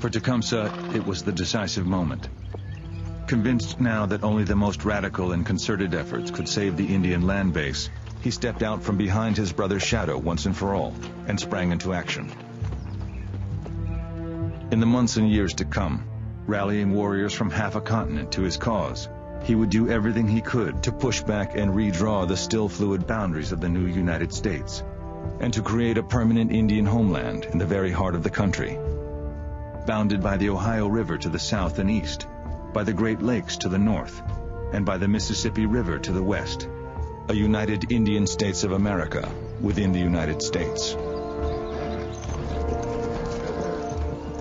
For Tecumseh, it was the decisive moment. Convinced now that only the most radical and concerted efforts could save the Indian land base, he stepped out from behind his brother's shadow once and for all and sprang into action. In the months and years to come, rallying warriors from half a continent to his cause, he would do everything he could to push back and redraw the still fluid boundaries of the new United States, and to create a permanent Indian homeland in the very heart of the country, bounded by the Ohio River to the south and east, by the Great Lakes to the north, and by the Mississippi River to the west, a united Indian States of America within the United States.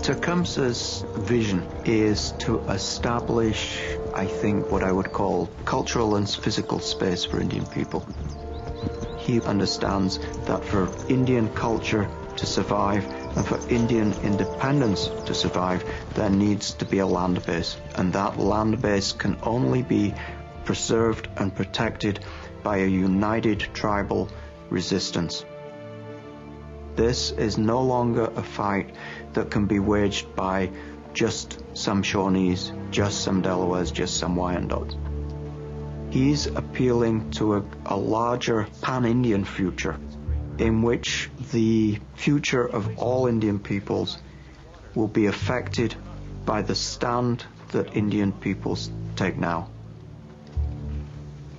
Tecumseh's vision is to establish, I think, what I would call cultural and physical space for Indian people. He understands that for Indian culture to survive and for Indian independence to survive, there needs to be a land base, and that land base can only be preserved and protected by a united tribal resistance. This is no longer a fight that can be waged by just some Shawnees, just some Delawares, just some Wyandottes. He's appealing to a larger pan-Indian future in which the future of all Indian peoples will be affected by the stand that Indian peoples take now.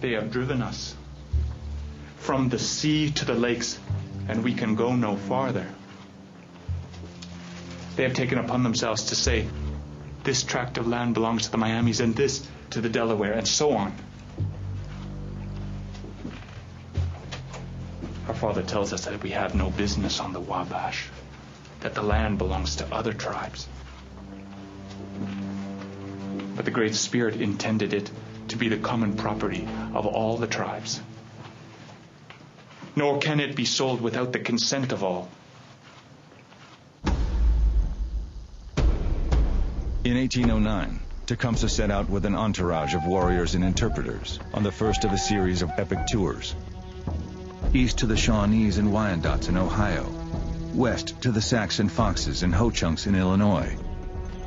They have driven us from the sea to the lakes, and we can go no farther. They have taken upon themselves to say, this tract of land belongs to the Miamis and this to the Delaware, and so on. Our father tells us that we have no business on the Wabash, that the land belongs to other tribes. But the Great Spirit intended it to be the common property of all the tribes. Nor can it be sold without the consent of all. In 1809, Tecumseh set out with an entourage of warriors and interpreters on the first of a series of epic tours. East to the Shawnees and Wyandottes in Ohio, west to the Sacs and Foxes and Ho-Chunks in Illinois,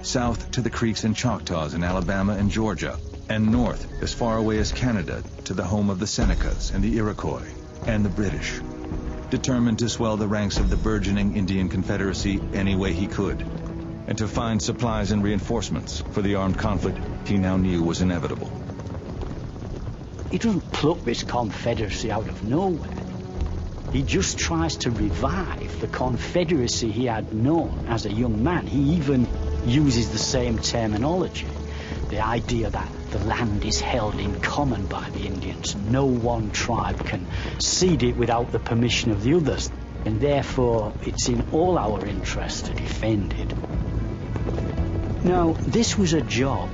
south to the Creeks and Choctaws in Alabama and Georgia, and north as far away as Canada to the home of the Senecas and the Iroquois and the British, determined to swell the ranks of the burgeoning Indian Confederacy any way he could, and to find supplies and reinforcements for the armed conflict he now knew was inevitable. He doesn't pluck this Confederacy out of nowhere. He just tries to revive the Confederacy he had known as a young man. He even uses the same terminology, the idea that the land is held in common by the Indians. No one tribe can cede it without the permission of the others, and therefore it's in all our interest to defend it. Now, this was a job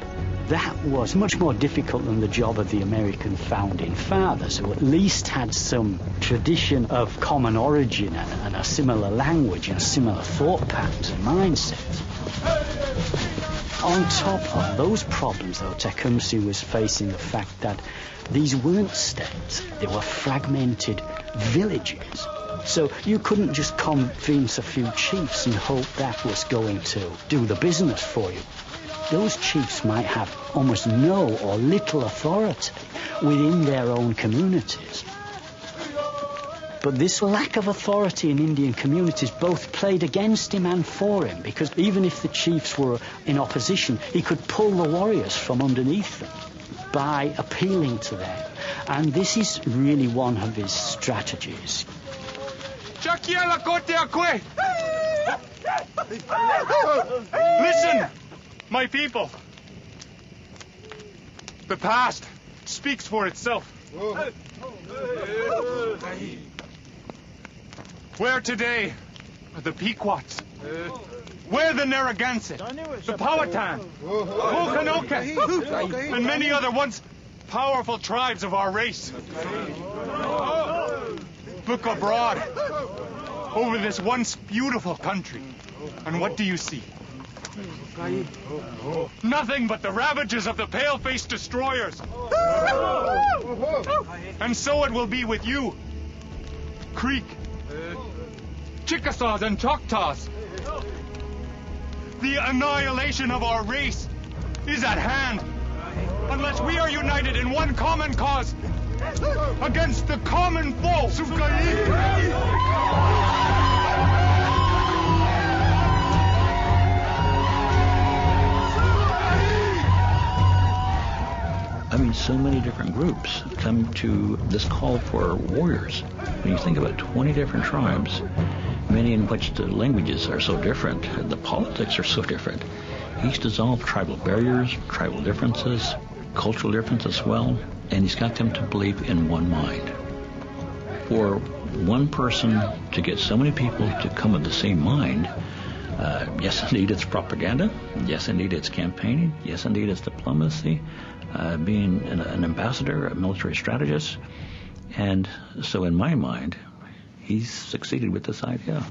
that was much more difficult than the job of the American founding fathers, who at least had some tradition of common origin and a similar language and similar thought patterns and mindsets. On top of those problems, though, Tecumseh was facing the fact that these weren't states, they were fragmented villages. So you couldn't just convince a few chiefs and hope that was going to do the business for you. Those chiefs might have almost no or little authority within their own communities. But this lack of authority in Indian communities both played against him and for him, because even if the chiefs were in opposition, he could pull the warriors from underneath them by appealing to them. And this is really one of his strategies. Listen, my people. The past speaks for itself. Where today are the Pequots? Where the Narragansett, the Powhatan, Okanoka, and many other once powerful tribes of our race? Look abroad over this once beautiful country, and what do you see? Nothing but the ravages of the pale-faced destroyers. And so it will be with you, Creek, Chickasaws, and Choctaws. The annihilation of our race is at hand. Unless we are united in one common cause against the common foe. I mean, so many different groups come to this call for warriors. When you think about 20 different tribes, many in which the languages are so different, and the politics are so different, he's dissolved tribal barriers, tribal differences, cultural differences as well, and he's got them to believe in one mind. For one person to get so many people to come with the same mind, yes, indeed, it's propaganda. Yes, indeed, it's campaigning. Yes, indeed, it's diplomacy, being an ambassador, a military strategist. And so in my mind, he's succeeded with this idea.